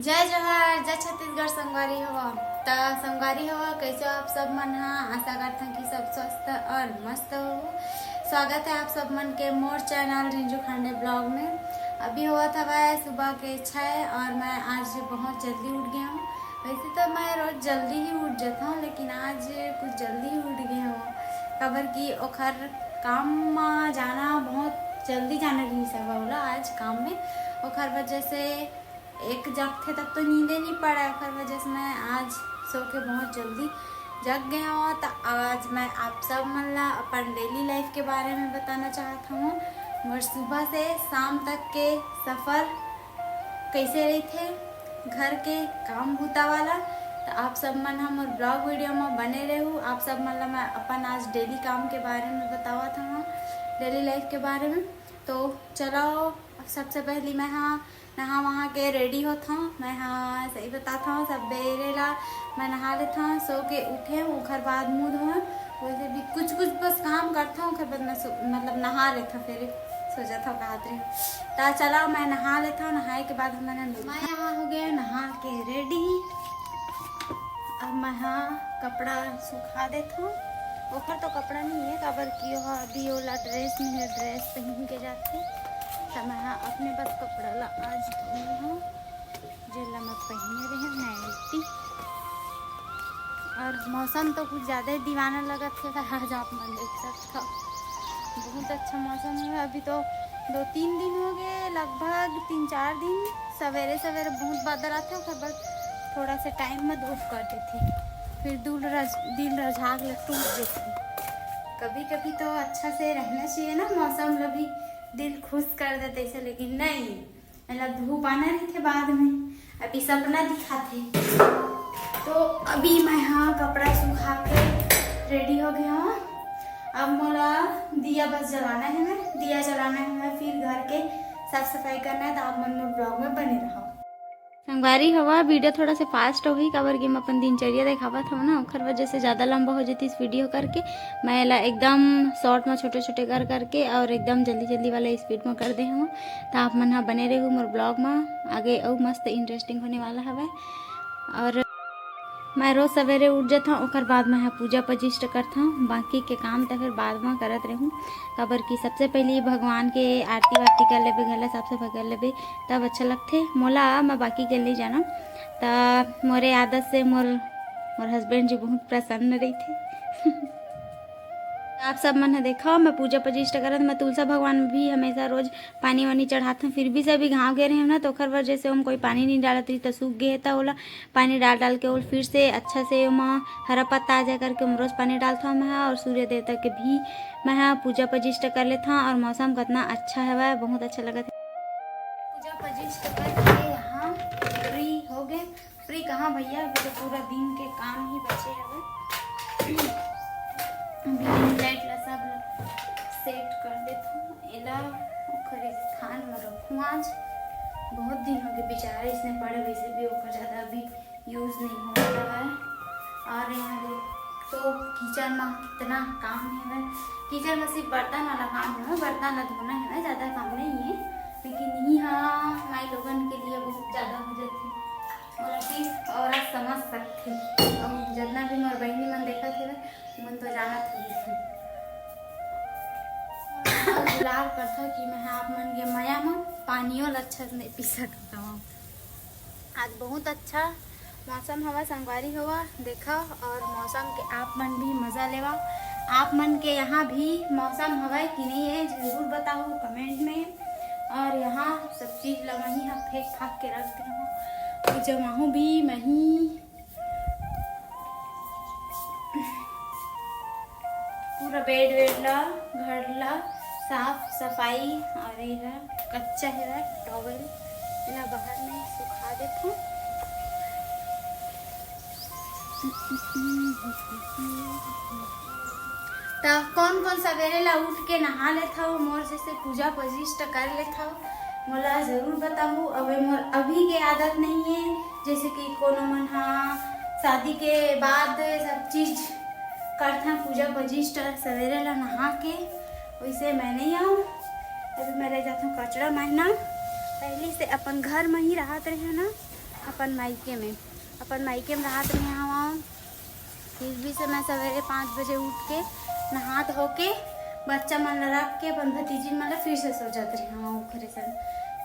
जय जोहार, जय छत्तीसगढ़। संगवारी हवा त संगवारी हवा कैसे हो आप सब मन। हाँ, आशा करते हैं कि सब स्वस्थ और मस्त हो। स्वागत है आप सब मन के मोर चैनल रिंजू खांडे ब्लॉग में। अभी हुआ था वह सुबह के 6 और मैं आज बहुत जल्दी उठ गया हूँ। वैसे तो मैं रोज जल्दी ही उठ जाता हूँ, लेकिन आज कुछ जल्दी ही उठ गया हूँ। खबर की ओखर काम में जाना, बहुत जल्दी जाना रही सब बोला आज काम में। ओखर वजह से एक जग थे तब तो नींदे नहीं पड़ा, फिर वजह से मैं आज सो के बहुत जल्दी जग गया हूँ। तो आज मैं आप सब मन ला अपन डेली लाइफ के बारे में बताना चाहता हूँ। मोर सुबह से शाम तक के सफ़र कैसे रही थे, घर के काम भूता वाला। तो आप सब मन हम और ब्लॉग वीडियो में बने रहूँ। आप सब मन ला मैं अपन आज डेली काम के बारे में बतावा था, डेली लाइफ के बारे में। तो चलो, सबसे पहले मैं नहा वहाँ के रेडी होता हूँ। मैं हाँ सही बताता हूँ, सब बेरे ला मैं नहा लेता हूँ, सो के उठे हूँ, घर बाद मुँह धोए, वैसे भी कुछ बस काम करता हूँ। फिर बाद मैं मतलब नहा लेता हूँ, फिर सो जाता हूँ कहातरी। तो चला मैं नहा लेता हूँ। नहाए के बाद मैं यहाँ हो गया नहा के रेडी। अब मैं हाँ कपड़ा सुखा देता हूँ। ओखर तो कपड़ा नहीं है, काबर की अभी ओला ड्रेस नहीं है, ड्रेस पहन के जाते। तो मैं हाँ अपने बस कपड़ा ला आज धोई हूँ, जेला मैं पहने रही हूँ नाइटी। और मौसम तो कुछ ज़्यादा ही दीवाना लगा था आज, आप मन देख सकते हो। बहुत अच्छा मौसम है। अभी तो 2-3 दिन हो गए, लगभग 3-4 दिन सवेरे सवेरे बहुत बादल आते हैं, फिर बस थोड़ा सा टाइम में धूप कर देते, फिर दिल रझाग ले टूट देते। कभी कभी तो अच्छा से रहना चाहिए ना, मौसम भी दिल खुश कर देते ऐसे, लेकिन नहीं, मतलब धूप आना रही थे बाद में, अभी सपना दिखाते। तो अभी मैं हाँ कपड़ा सुखा के रेडी हो गया हूँ। अब मोला दिया बस जलाना है, मैं दिया जलाना है, मैं फिर घर के साफ सफाई करना है। तो आप मन में ब्लॉग में बने रहो। संगवारी हवा वीडियो थोड़ा सा फास्ट हो गई, काबर की मैं अपन दिनचर्या दिखावा था ना, ओखर वजह से ज़्यादा लंबा हो जाती इस वीडियो करके। मैं ला एकदम शॉर्ट में छोटे छोटे कर करके और एकदम जल्दी जल्दी वाला स्पीड में कर दे हूँ। तो आप मन हाँ बने रहे मोर ब्लॉग में, आगे और मस्त इंटरेस्टिंग होने वाला है। और मैं रोज़ सवेरे उठ जाता हूँ, ओकर बाद मैं पूजा पजिष्ट करता हूँ, बाकी के काम तो फिर बाद में करत रहूँ। काबर की सबसे पहले भगवान के आरती वारती कर लेबे, घर ला साफ सफाई कर लेबे, तब अच्छा लगते मोला। मैं बाकी के लिए जाना तो मोरे आदत से मोर हस्बैंड जी बहुत प्रसन्न रही थे। आप सब मन है देखा, मैं पूजा पजिष्ट करत, मैं तुलसा भगवान में भी हमेशा रोज पानी वानी चढ़ाते हैं। फिर भी सभी घाव गए रहे हैं ना, तो ओखर वजह से हम कोई पानी नहीं डालत रही, तो सूख गए था ओला पानी डाल के और फिर से अच्छा से वहाँ हरा पत्ता आ जा करके हम रोज़ पानी डालता हूँ मैं। और सूर्य देवता के भी मैं पूजा पजिष्ट कर लेता हूँ। और मौसम कितना अच्छा है, वह बहुत अच्छा लगा था। पूजा पजिष्ट करके यहाँ फ्री हो गए। फ्री कहाँ भैया, अभी तो पूरा दिन के काम ही बचे हैं। लाइट ला सब सेट कर देता हूँ, एला ओखर स्थान में रखूँ। आज बहुत दिन हो गए बेचारे इसने पड़े, वैसे भी ओखर ज़्यादा अभी यूज़ नहीं हो रहा है। और यहाँ तो किचन में इतना काम है, किचन में सिर्फ बर्तन वाला काम है, बर्तन ला धोना है, ज़्यादा काम नहीं है। लेकिन यहाँ माई लोगन के लिए बहुत ज़्यादा हो जाती है, और आप समझ सकते और जितना भी मोर बहनी मन देखा थे मन तो जाना थी गुलाब करता कि मैं आप मन के माया में पानियों अच्छा नहीं पी सकता हूँ। आज बहुत अच्छा मौसम हवा, संगवारी हवा देखा, और मौसम के आप मन भी मज़ा लेवा। आप मन के यहाँ भी मौसम हवा कि नहीं है ज़रूर बताओ कमेंट में। और यहाँ सब चीज़ ला वहीं हम फेंक फाक के रखते हूँ, और जमाहूँ भी वहीं पूरा बेड वेड ला घर ला साफ सफाई। और ये कच्चा है टॉवल, इला बाहर में सुखा देता हूँ। तो कौन कौन सवेरे ला उठ के नहा लेता हूँ, मोर जैसे पूजा पजिष्ट कर लेता हूँ, मोला ज़रूर बताऊँ। अब मोर अभी के आदत नहीं है, जैसे कि कोनो मन हाँ शादी के बाद सब चीज़ करता पूजा पजिष्ट सवेरे ला नहा के, वैसे मैं नहीं आऊँ। अभी मैं रह जाता हूँ कचरा मारना, पहले से अपन घर में ही रहते रहे ना, अपन मायके में रात में यहाँ फिर भी से मैं सवेरे 5 बजे उठ के नहा धो के बच्चा मन रख के अपन भतीजी मन फिर से सो जाते रही हाँ ओखरे सन।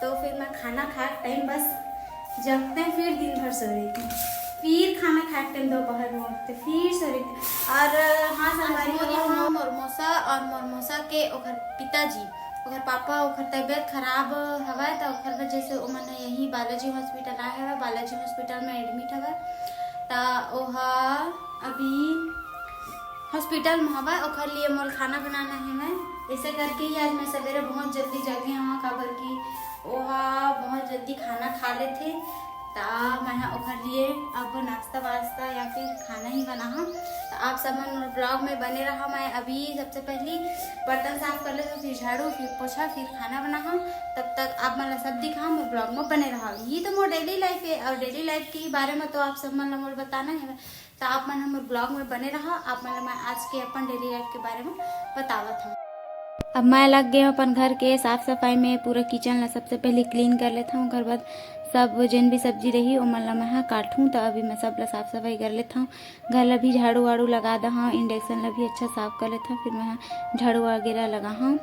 तो फिर मैं खाना खा टाइम बस जगते हैं, फिर दिन भर सो रही थी, फिर खाना खाते टाइम दोपहर में उठते फिर सो रही थी। और हाँ संगवारी मोरमोसा के ओकर पिताजी ओकर पापा ओकर तबियत खराब हवा तो ओकर वजह से ओमन यही बालाजी हॉस्पिटल आए हवा, बालाजी हॉस्पिटल में एडमिट हवा। तो ओहा अभी हॉस्पिटल में हवा, ओकर लिए मोल खाना बनाना है। मैं ऐसे करके ही आज मैं सवेरे बहुत जल्दी जगी हूँ, काबर की ओहा बहुत जल्दी खाना खा लेते ता मैं ओकर लिए अब नाश्ता वास्ता या फिर खाना ही बना हूँ। तो आप सब मन ब्लॉग में बने रहा। मैं अभी सबसे पहले बर्तन साफ कर ले, फिर झाड़ू, फिर पोछा, फिर खाना बना हूँ। तब तक आप मन सब दिखा मोर ब्लॉग में बने रहा। ये तो मोर डेली लाइफ है और डेली लाइफ के बारे में तो आप सब मन मोर बताना है, तो आप मन मोर ब्लॉग में बने रहा। आप मन मैं आज के अपन डेली लाइफ के बारे में बतावत हूँ। अब मैं लग गए अपन घर के साफ सफाई में, पूरा किचन ला सबसे पहले क्लीन कर लेता हूँ। घर बाद सब जिन भी सब्जी रही वो मन ला मैं काटूँ, तो अभी मैं सब ला साफ सफाई कर लेता हूँ। घर ला भी झाड़ू वाड़ू लगा दा हूँ, इंडक्शन ला भी अच्छा साफ कर लेता हूँ। फिर मैं झाड़ू वगैरह लगा हूँ,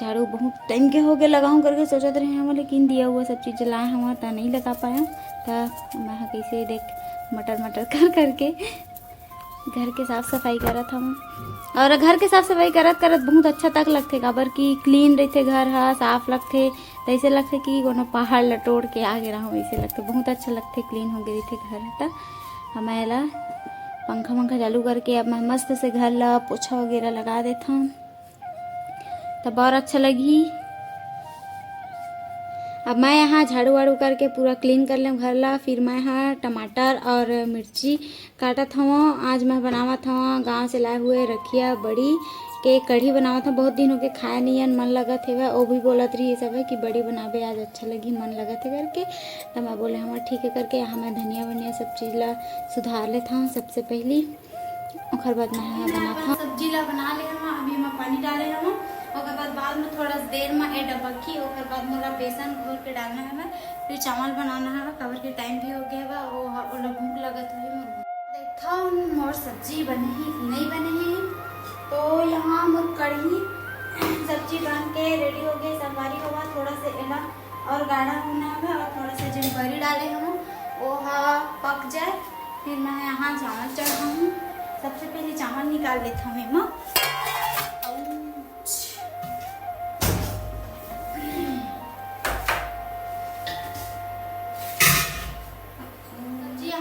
झाड़ू बहुत टाइम के हो गए लगा हूँ करके सोचते रहे हम, लेकिन दिया हुआ सब चीज़ जलाए हुआ तो नहीं लगा पाया। तो मैं कैसे देख मटर कर करके घर के साफ सफाई करत हूँ। और घर के साफ सफाई करत बहुत अच्छा तक लगते, काबर की क्लीन रहते घर हा, साफ लगते, तो ऐसे लगते कि कोनो पहाड़ लटोड़ के आगे रहा वैसे लगते, बहुत अच्छा लगते क्लीन हो गए थे घर। तो हमें ला पंखा चालू करके अब मैं मस्त से घर ला पोछा वगैरह लगा देता हूँ, तो बहुत अच्छा लगी। अब मैं यहाँ झाड़ू वाड़ू करके पूरा क्लीन कर लें घर ला। फिर मैं यहाँ टमाटर और मिर्ची काटत हूँ। आज मैं बनावत हूँ गांव से लाए हुए रखिया बड़ी के कढ़ी बनावत हूँ। बहुत दिन हो गए खाया नहीं मन लगत है, वो भी बोलत रही सब है कि बड़ी बनावे आज अच्छा लगी मन लगत है करके। तो मैं बोले हाँ ठीक है करके यहाँ मैं धनिया वनिया सब चीज़ ला सुधार लेता हूँ सबसे पहले। और बाद मैं यहाँ बनाता हूँ सब्जी ला बना ले हूँ। अभी मैं पानी डाले हूँ, और बाद में थोड़ा देर में ए डबकी, और बाद मोला बेसन घोल के डालना है। मैं फिर चावल बनाना है, कवर के टाइम भी हो गया है, वो भूख लगत हुई मोर देखा मोर सब्जी बने ही नहीं बने हैं। तो यहाँ मोर कढ़ी सब्जी बन के रेडी हो गई। संगवारी हुआ थोड़ा से एला और गाढ़ा होना है, और थोड़ा सा जिन बरी डाले हम वो पक जाए, फिर मैं यहाँ चावल चढ़ाऊँ। सबसे पहले चावल निकाल लेता हूँ मैं।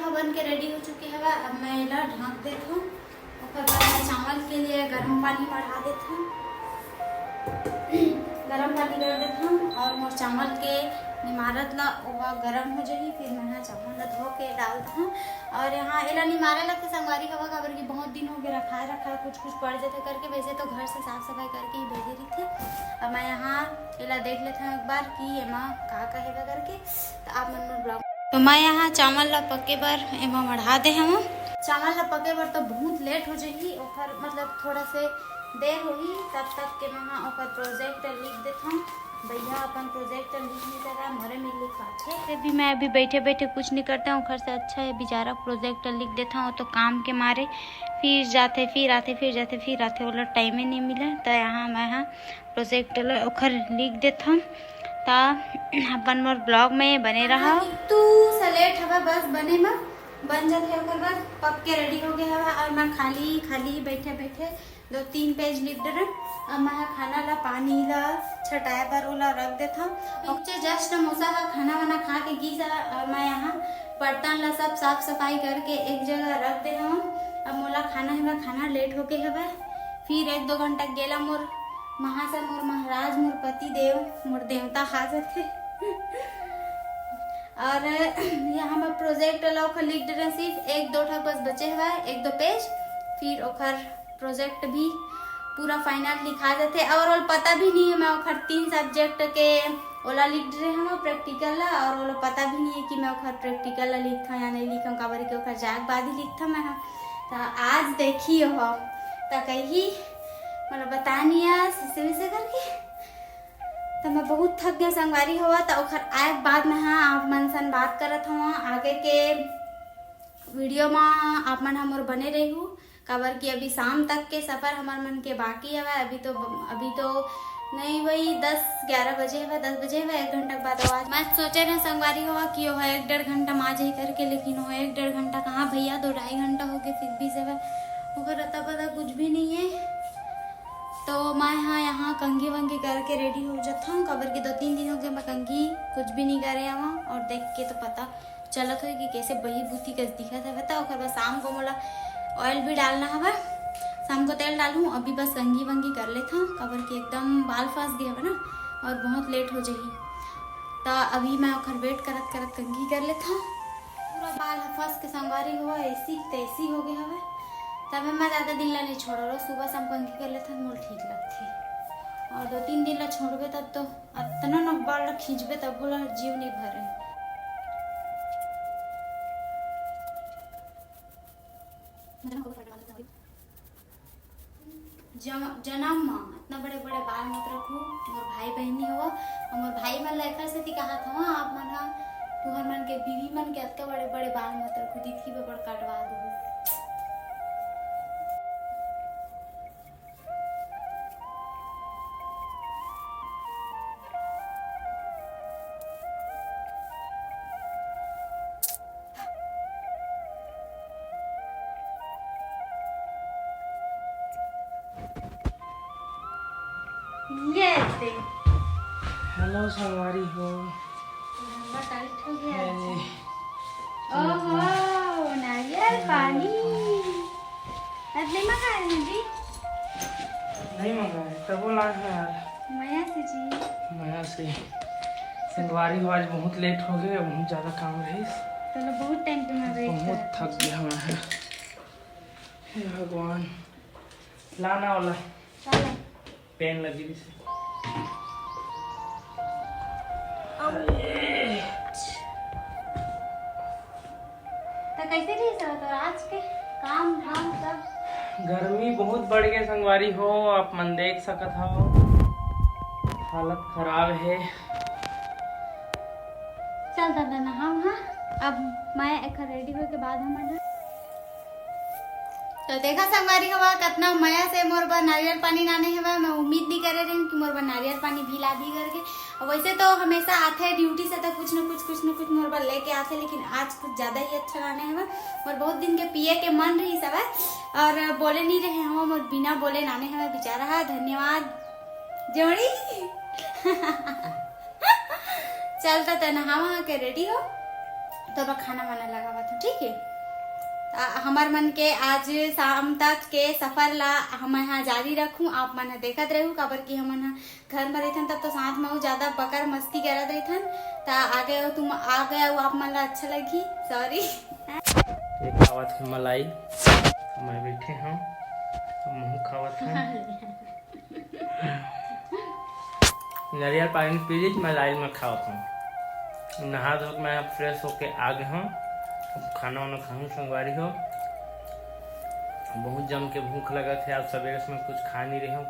बन के रेडी हो चुकी है। अब मैं इला ढक देता हूँ, और बाद मैं चावल के लिए गर्म पानी बढ़ा देता हूँ, गर्म पानी कर देता हूँ। और मोर चावल के निमारत ला वह गर्म हो जाएगी, फिर मैं यहाँ चावल ला धो के डालता हूँ। और यहाँ इला निमारे लगते संगवारी हवा, खबर की बहुत दिन हो गए रखा कुछ पड़ जाते करके, वैसे तो घर से साफ सफाई करके ही भेजे रही थे। अब मैं यहाँ इला देख लेता हूँ एक बार कि एमा का कहेगा करके, तो आप मन ब्लॉग। तो मैं यहाँ चावल ला पके बर एमा बढ़ा दे हम। चावल ला पके बर तो बहुत लेट हो जाएगी, और मतलब थोड़ा से देर होगी, तब तक के मैं यहाँ ओकर प्रोजेक्ट लिख देता हूँ। भैया अपन प्रोजेक्ट लिख नहीं कर रहा, मोरे में लिखवाते भी मैं अभी बैठे बैठे कुछ नहीं करता हूँ। घर से अच्छा है बेचारा प्रोजेक्ट लिख देता हूँ, तो काम के मारे फिर जाते फिर आते फिर जाते फिर आते, वो लोग टाइम ही नहीं मिला। तो यहाँ मैं यहाँ प्रोजेक्ट ओखर लिख देता हूँ। अपन मोर ब्लॉग में बने रहा। तू सलेट हवा बस बने में बन जाते ओकर बाद पक के रेडी हो गया हवा। और मैं खाली बैठे बैठे 2-3 पेज लिख दे रहा। अब मैं खाना ला पानी ला छटाए पर ओला रख देता हूँ। बच्चे जस्ट मोसा हा खाना वाना खा के गीस, और मैं यहाँ बर्तन ला सब साफ सफाई करके एक जगह रख दे हूँ। अब मोला खाना है, खाना लेट हो गए हवा। फिर 1-2 घंटा गेला मोर महाशय मोर महाराज मोर पति देव मोर देवता हाजर थे। और यहाँ मैं प्रोजेक्ट ला लिख दे रहे, सिर्फ 1-2 ठक बस बचे हुआ है, 1-2 पेज, फिर ओखर प्रोजेक्ट भी पूरा फाइनल लिखा जाते। और पता भी नहीं है मैं ओखर 3 सब्जेक्ट के ओला लिख रहे हम प्रैक्टिकल ला, और ओला पता भी नहीं है कि मैं ओखर प्रैक्टिकल ला लिखता या नहीं लिखा, काबर के ओखर जाग बाद ही लिखता मैं। तो आज देखिए हो तो कही मतलब बतानी है से करके तो मैं बहुत थक गया संगवारी हुआ। तो ओखर आए बाद में हाँ आप मन सन बात करत हूँ आगे के वीडियो में आप मन हमर बने रही हूँ। काबर कि अभी शाम तक के सफ़र हमार मन के बाकी है। अभी तो नहीं वही 10-11 बजे है, 10 बजे है, 1 घंटा बाद आवाज मैं सोचे रहे संगवारी हुआ कि वो 1-1.5 घंटा माँ ही करके, लेकिन वो 1-1.5 घंटा कहाँ भैया 2-2.5 घंटा हो गए फिर भी से वह अता पता कुछ भी नहीं है। तो मैं यहाँ कंघी वंगी करके रेडी हो जाता हूँ। काबर कि 2-3 दिन हो गए मैं कंघी कुछ भी नहीं करे वहाँ, और देख के तो पता चलत हो कि कैसे बही बूती कस दिखत है। बता और शाम को मोला ऑयल भी डालना है, शाम को तेल डालूँ। अभी बस कंघी वंगी कर लेता हूँ काबर कि एकदम बाल फंस गया है ना और बहुत लेट हो जाही। तो अभी मैं ओखर वेट करत करत कंघी कर लेता हूँ। पूरा बाल फंस के संगवारी हुआ ऐसी तैसी हो गया है। तब मैं ज़्यादा दिन ला नहीं छोड़ रहा, सुबह शाम कंघी कर लेता मोल ठीक लगती। और 2-3 दिन ला छोड़बे तब तो इतना न बाल खींचबे तब बोला जीव नहीं भरे। जन्म में इतना बड़े बड़े बाल मत रखू। मोर भाई बहनी हो और मोर भाई मन लेकर से कहा था आप मन तुहर मन के बीवी मन के इतना बड़े बड़े बाल मत रखू, दीदी पे बड़ काटवा दो। हेलो संगवारी हो। टाइट हो गया। ओहो नारियल पानी नहीं मंगाए हैं जी? नहीं मंगाए तब बोला है यार माया से जी। माया से संगवारी हो। आज बहुत लेट हो गए, बहुत ज़्यादा काम रही। चलो बहुत टाइम पे मैं वेट बहुत थक गया मैं। हे भगवान लाना वाला पेन लगी से तो कैसे रही सब तो आज के काम धाम सब? गर्मी बहुत बढ़ गई संगवारी हो, आप मन देख सकत हो हालत खराब है। चल दादा नहा हाँ अब मैं एक रेडी हो के बाद हम तो देखा संगवारी हवा कितना मया से मोर बर नारियल पानी नाने हवा। मैं उम्मीद नहीं करे रही कि मोर बर नारियल पानी भी ला दी करके। और वैसे तो हमेशा आते ड्यूटी से तो कुछ न कुछ मोर बर लेके आते, लेकिन आज कुछ ज्यादा ही अच्छा लाने हवा। मोर बहुत दिन के पिए के मन रही सब और बोले नहीं रहे हम, मोर बिना बोले नाने हवा बेचारा है। धन्यवाद जोड़ी। चलता तो नहा वहा के रेडी हो तो अब खाना वाना लगा था, ठीक है। हमार मन के आज शाम तक के सफर ला हम यहाँ जारी रखूं। आप मन देखत रहू काबर की हम घर में रहथन तब तो साथ में ज्यादा बकर मस्ती करत रहथन। तो आगे तुम आ गए आप मन ला अच्छा लगी, सॉरी। एक खावत है मलाई, मैं बैठे हम मुँह खावत हैं नारियल पानी पी ली मलाई में खावत हूँ। नहा धो के मैं फ्रेश होके आ गए हूँ, खाना वाना खाऊं संगवारी हो। बहुत जम के भूख लगा थे। आज सवेरे से मैं कुछ खा नहीं रही हूँ,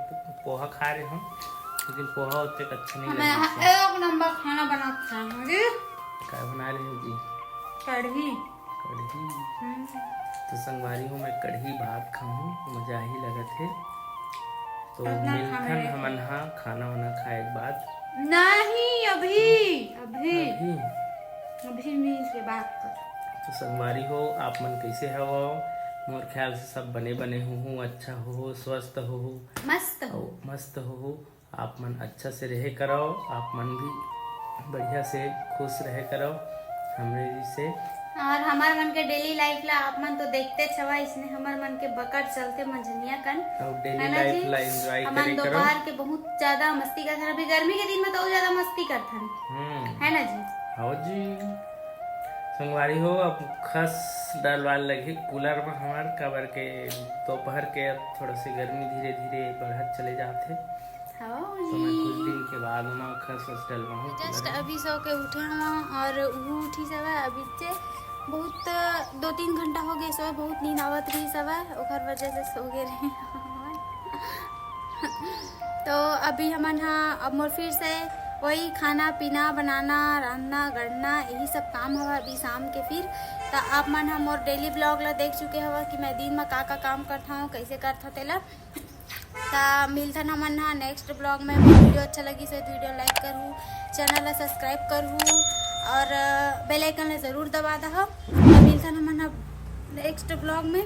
पोहा खा रही हूँ, लेकिन पोहा उतने अच्छा नहीं लगा। एक नंबर खाना बना क्या बना रहे हैं जी? कढ़ी। तो संगवारी हूँ मैं कढ़ी भात खाऊं, मजा ही लगा थे। तो मिलकर हम खाना वाना खाए के बाद नहीं अभी मील के बात कर। तो संगवारी हो आप मन कैसे हो? मोर ख्याल से सब बने हो, अच्छा हो, स्वस्थ हो, मस्त हो। आप मन अच्छा से रहे करो, आप मन भी बढ़िया से खुश रहे करो हमरे से। और हमार मन के डेली लाइफ ला आप मन तो देखते छवा, इसने हमार मन के बकट चलते मंजनिया कन डेली लाइफ ला एंजॉय करे करो। दोपहर के बहुत ज्यादा मस्ती करथन, अभी गर्मी के दिन में तो ज्यादा मस्ती करथन, है ना जी? हाँ जी संगवारी हो। अब खस डालवाल लगे कूलर में हमार काबर के दोपहर के थोड़ा सी गर्मी धीरे धीरे बढ़त चले जाते। तो मैं कुछ दिन के बाद हम खस डलवाऊँ। जस्ट अभी सो के उठे हम और वो उठी सब अभी से बहुत 2-3 घंटा हो गए सो, बहुत नींद आवत रही सब ओखर वजह से सो गए रहे। तो अभी हमन अब मोर फिर से वही खाना पीना बनाना रांधना गढ़ना यही सब काम हवा अभी शाम के। फिर तो आप मन हम और डेली ब्लॉग ला देख चुके हवा कि मैं दिन में का काम करता हूँ कैसे करता तेला। तो मिलता हमन हा नेक्स्ट ब्लॉग में। वीडियो अच्छा लगी तो वीडियो लाइक करूँ, चैनल ला सब्सक्राइब करूँ और बेल आइकन ला ज़रूर दबा दहो। मिलता हमन हा नेक्स्ट ब्लॉग में।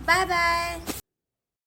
Bye bye.